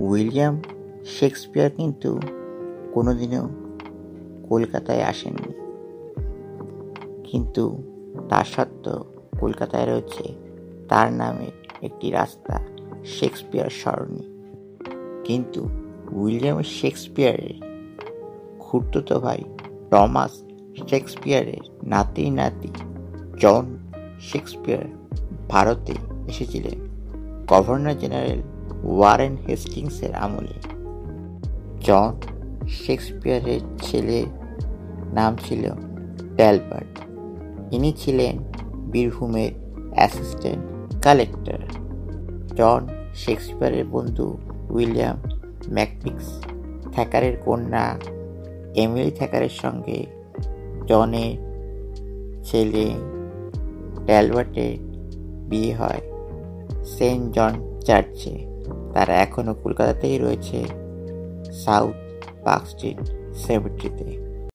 William Shakespeare কিন্তু কোনোদিনও কলকাতায় আসেননি, কিন্তু তার সত্ত্বেও কলকাতায় রয়েছে তার নামের একটি রাস্তা, শেক্সপিয়ার সরণি। কিন্তু উইলিয়াম শেক্সপিয়ারের খুড়তুতো ভাই টমাস শেক্সপিয়ারের নাতি জন শেক্সপিয়ার ভারতে এসেছিলেন গভর্নর জেনারেল ওয়ারেন হেস্টিংসের আমলে। জন শেক্সপিয়ারের ছেলের নাম ছিল ট্যালবার্ট। ইনি ছিলেন বীরভূমের অ্যাসিস্ট্যান্ট কালেক্টর। জন শেক্সপিয়ারের বন্ধু উইলিয়াম ম্যাকপিক্স থ্যাকারের কন্যা এমিলি থ্যাকারের সঙ্গে জনের ছেলে ট্যালবার্টের বিয়ে হয় সেন্ট জন চার্চে। তারা এখনও কলকাতাতেই রয়েছে, সাউথ পার্ক স্ট্রিট সেমেট্রিতে।